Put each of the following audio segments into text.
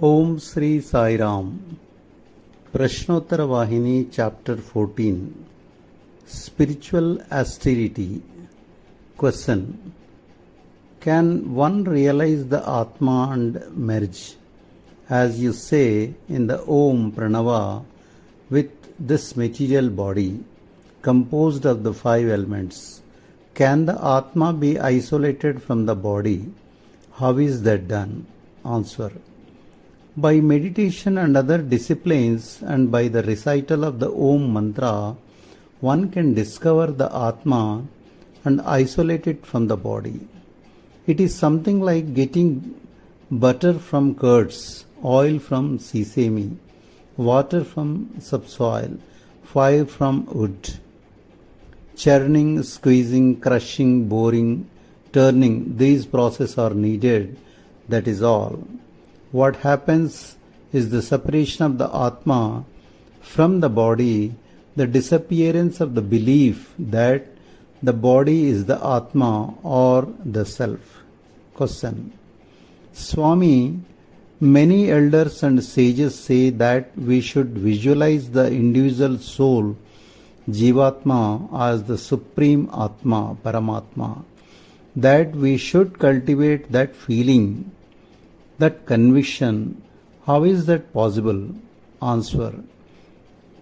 Om Sri Sai Ram. Prashnottara Vahini, Chapter 14. Spiritual Austerity. Question. Can one realize the Atma and merge, as you say in the Om Pranava, with this material body composed of the five elements? Can the Atma be isolated from the body? How is that done? Answer. By meditation and other disciplines and by the recital of the Om mantra, one can discover the Atma and isolate it from the body. It is something like getting butter from curds, oil from sesame, water from subsoil, fire from wood. Churning, squeezing, crushing, boring, turning, these processes are needed, that is all. What happens is the separation of the Atma from the body, the disappearance of the belief that the body is the Atma or the Self. Question. Swami, many elders and sages say that we should visualize the individual soul, Jivatma, as the Supreme Atma, Paramatma, that we should cultivate that feeling, that conviction. How is that possible? Answer.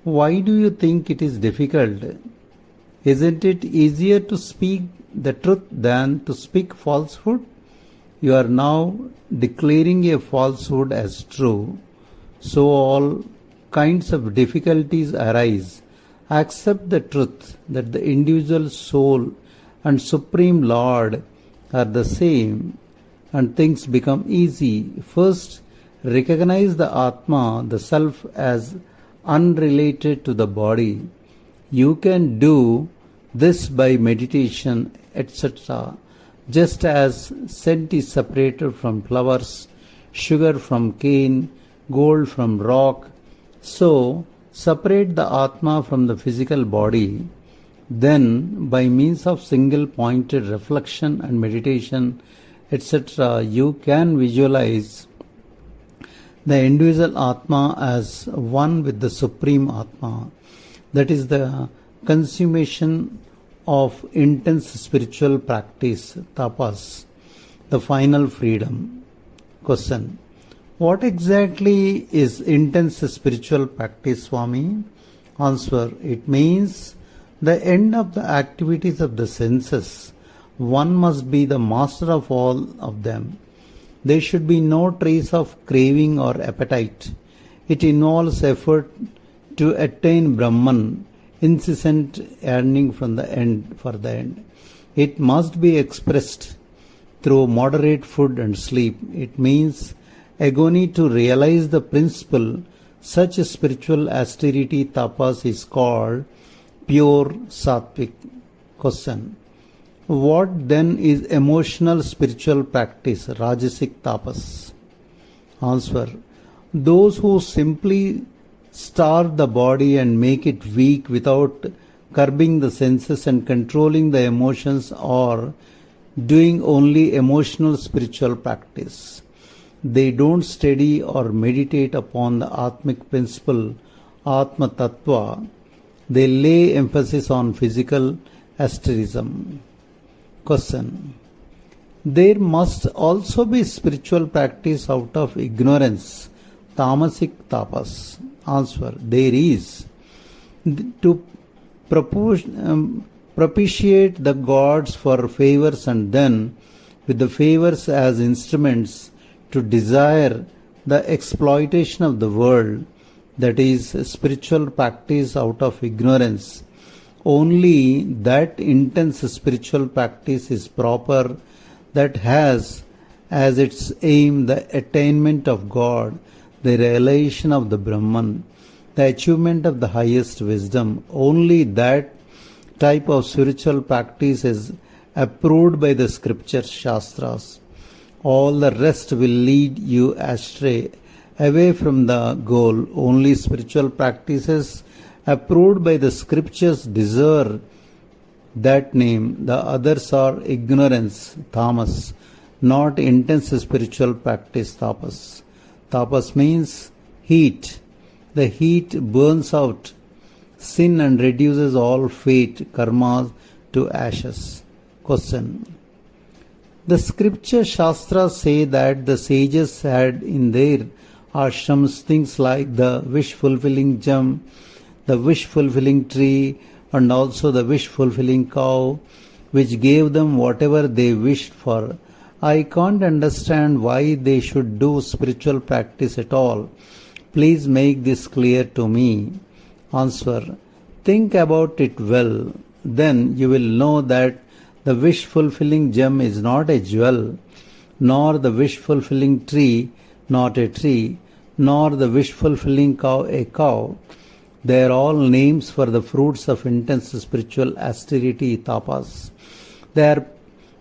Why do you think it is difficult? Isn't it easier to speak the truth than to speak falsehood? You are now declaring a falsehood as true, so all kinds of difficulties arise. Accept the truth that the individual soul and Supreme Lord are the same, and things become easy. First, recognize the Atma, the Self, as unrelated to the body. You can do this by meditation, etc. Just as scent is separated from flowers, sugar from cane, gold from rock, so separate the Atma from the physical body. Then, by means of single-pointed reflection and meditation, etc., you can visualize the individual Atma as one with the Supreme Atma. That is the consummation of intense spiritual practice, tapas, the final freedom. Question. What exactly is intense spiritual practice, Swami? Answer. It means the end of the activities of the senses. One must be the master of all of them. There should be no trace of craving or appetite. It involves effort to attain Brahman, incessant yearning for the end. It must be expressed through moderate food and sleep. It means agony to realize the principle. Such spiritual austerity tapas is called pure sattvic. Question. What then is emotional spiritual practice, rajasic tapas? Answer. Those who simply starve the body and make it weak without curbing the senses and controlling the emotions are doing only emotional spiritual practice. They don't study or meditate upon the Atmic principle, Atma Tattva. They lay emphasis on physical asceticism. Question. There must also be spiritual practice out of ignorance, tamasic tapas. Answer. There is. To propitiate the gods for favors and then, with the favors as instruments, to desire the exploitation of the world, that is spiritual practice out of ignorance. Only that intense spiritual practice is proper that has as its aim the attainment of God, the realization of the Brahman, the achievement of the highest wisdom. Only that type of spiritual practice is approved by the scriptures, Shastras. All the rest will lead you astray, away from the goal. Only spiritual practices approved by the scriptures deserve that name. The others are ignorance, tamas, not intense spiritual practice, tapas. Tapas means heat. The heat burns out sin and reduces all fate, karma to ashes. Question. The scripture Shastras say that the sages had in their ashrams things like the wish-fulfilling gem, the wish-fulfilling tree, and also the wish-fulfilling cow, which gave them whatever they wished for. I can't understand why they should do spiritual practice at all. Please make this clear to me. Answer. Think about it well. Then you will know that the wish-fulfilling gem is not a jewel, nor the wish-fulfilling tree not a tree, nor the wish-fulfilling cow a cow. They are all names for the fruits of intense spiritual austerity, tapas. They are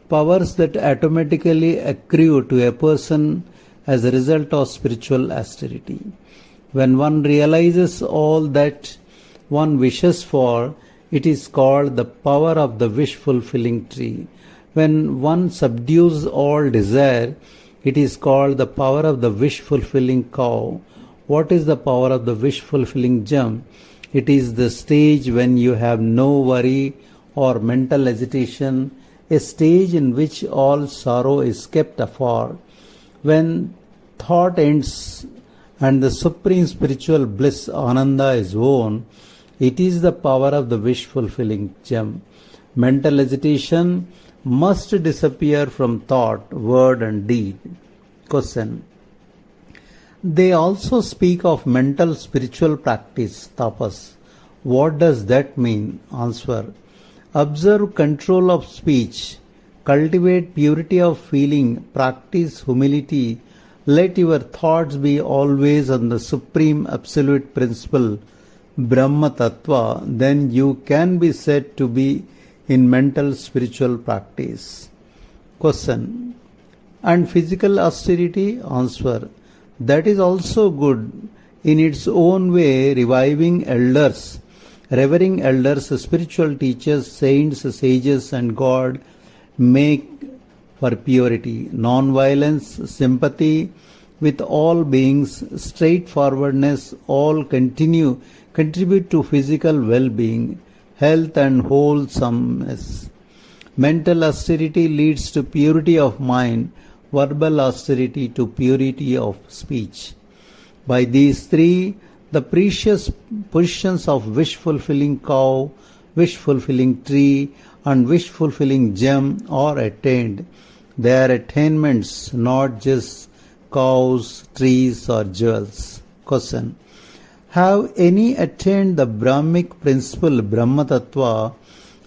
powers that automatically accrue to a person as a result of spiritual austerity. When one realizes all that one wishes for, it is called the power of the wish-fulfilling tree. When one subdues all desire, it is called the power of the wish-fulfilling cow. What is the power of the wish-fulfilling gem? It is the stage when you have no worry or mental agitation, a stage in which all sorrow is kept afar. When thought ends and the supreme spiritual bliss, Ananda, is won, it is the power of the wish-fulfilling gem. Mental agitation must disappear from thought, word and deed. Question. They also speak of mental spiritual practice, tapas. What does that mean? Answer. Observe control of speech, cultivate purity of feeling, practice humility, let your thoughts be always on the supreme absolute principle, Brahma Tattva, then you can be said to be in mental spiritual practice. Question. And physical austerity? Answer. That is also good in its own way, reviving elders, revering elders, spiritual teachers, saints, sages and God make for purity, non-violence, sympathy with all beings, straightforwardness, all contribute to physical well-being, health and wholesomeness. Mental austerity leads to purity of mind, verbal austerity to purity of speech. By these three, the precious positions of wish-fulfilling cow, wish-fulfilling tree and wish-fulfilling gem are attained. They are attainments, not just cows, trees or jewels. Question. Have any attained the Brahmic principle, Brahma Tattva,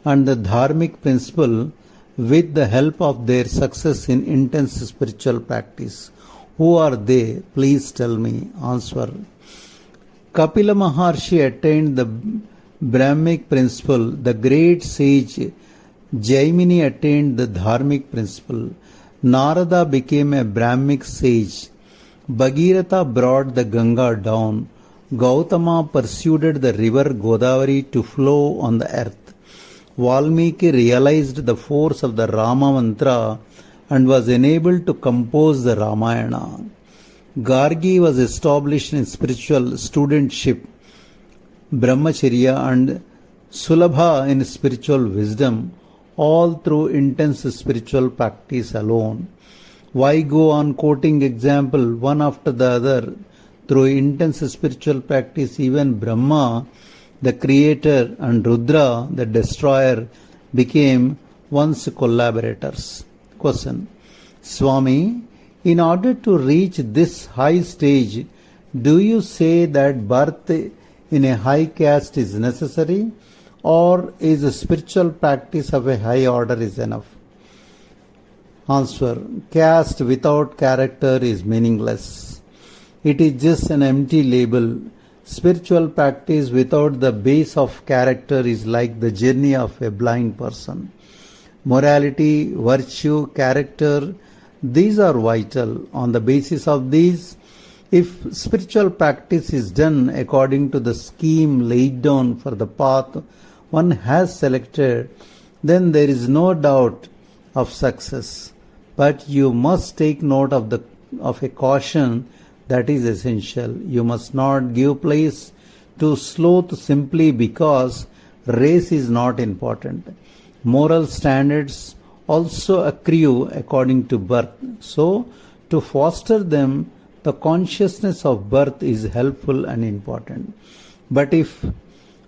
and the Dharmic principle with the help of their success in intense spiritual practice? Who are they? Please tell me. Answer. Kapila Maharshi attained the Brahmic principle. The great sage Jaimini attained the Dharmic principle. Narada became a Brahmic sage. Bhagirath brought the Ganga down. Gautama pursued the river Godavari to flow on the earth. Valmiki realized the force of the Rama mantra and was enabled to compose the Ramayana. Gargi was established in spiritual studentship, brahmacharya, and Sulabha in spiritual wisdom, all through intense spiritual practice alone. Why go on quoting example one after the other? Through intense spiritual practice, even Brahma, the creator, and Rudra, the destroyer, became once collaborators. Question. Swami, in order to reach this high stage, do you say that birth in a high caste is necessary, or is a spiritual practice of a high order is enough? Answer. Caste without character is meaningless. It is just an empty label. Spiritual practice without the base of character is like the journey of a blind person. Morality, virtue, character, these are vital. On the basis of these, if spiritual practice is done according to the scheme laid down for the path one has selected, then there is no doubt of success. But you must take note of a caution That is essential. You must not give place to sloth simply because race is not important. Moral standards also accrue according to birth. So, to foster them, the consciousness of birth is helpful and important. But if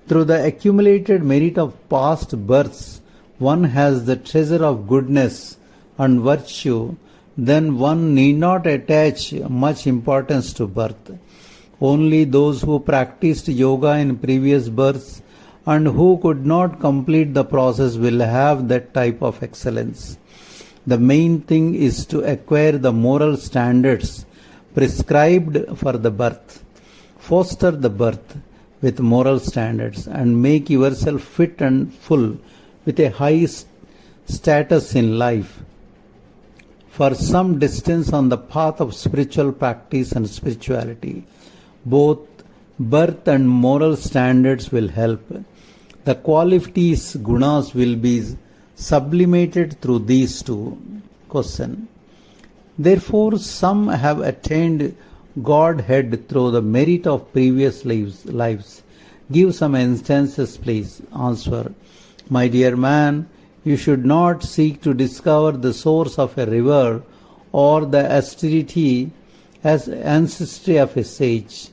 through the accumulated merit of past births one has the treasure of goodness and virtue, then one need not attach much importance to birth. Only those who practiced yoga in previous births and who could not complete the process will have that type of excellence. The main thing is to acquire the moral standards prescribed for the birth. Foster the birth with moral standards and make yourself fit and full with a high status in life. For some distance on the path of spiritual practice and spirituality, both birth and moral standards will help. The qualities, gunas, will be sublimated through these two. Question. Therefore, some have attained Godhead through the merit of previous lives. Give some instances, please. Answer. My dear man, you should not seek to discover the source of a river or the austerity as ancestry of a sage.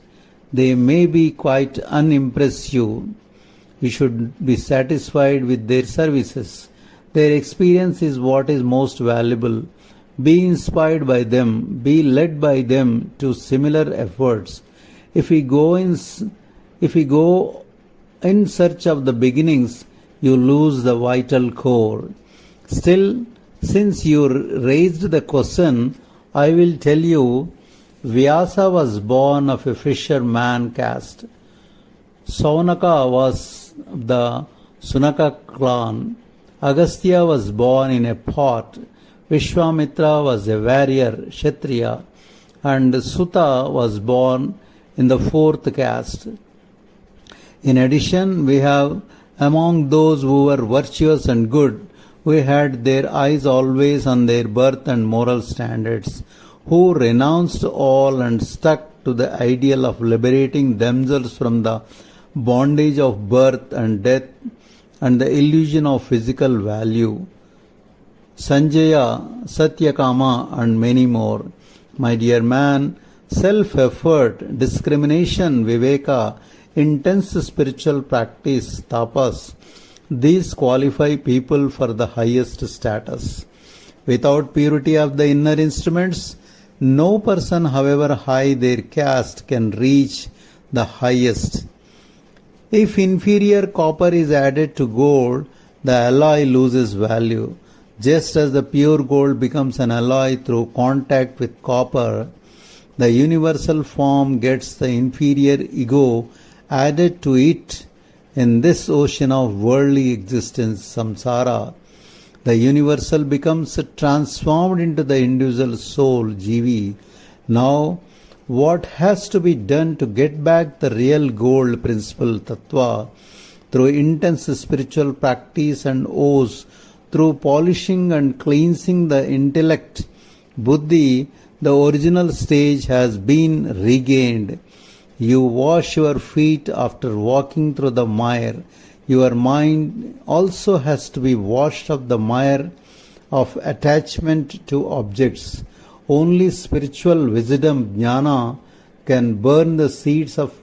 They may be quite unimpressive. You should be satisfied with their services. Their experience is what is most valuable. Be inspired by them. Be led by them to similar efforts. If we go in search of the beginnings, you lose the vital core. Still, since you raised the question, I will tell you, Vyasa was born of a fisherman caste. Saunaka was the Sunaka clan. Agastya was born in a pot. Vishwamitra was a warrior, Kshatriya. And Sutta was born in the fourth caste. In addition, we have among those who were virtuous and good, who had their eyes always on their birth and moral standards, who renounced all and stuck to the ideal of liberating themselves from the bondage of birth and death and the illusion of physical value. Sanjaya, Satyakama and many more. My dear man, self-effort, discrimination, viveka, intense spiritual practice, tapas, these qualify people for the highest status. Without purity of the inner instruments, no person, however high their caste, can reach the highest. If inferior copper is added to gold, the alloy loses value. Just as the pure gold becomes an alloy through contact with copper, the universal form gets the inferior ego added to it in this ocean of worldly existence, samsara. The universal becomes transformed into the individual soul, jivi. Now, what has to be done to get back the real gold principle, tattva, through intense spiritual practice and oaths, through polishing and cleansing the intellect, buddhi, the original stage has been regained. You wash your feet after walking through the mire. Your mind also has to be washed of the mire of attachment to objects. Only spiritual wisdom, jnana, can burn the seeds of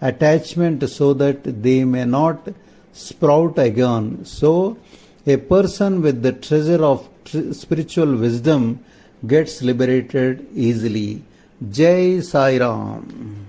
attachment so that they may not sprout again. So, a person with the treasure of spiritual wisdom gets liberated easily. Jai Sai Ram.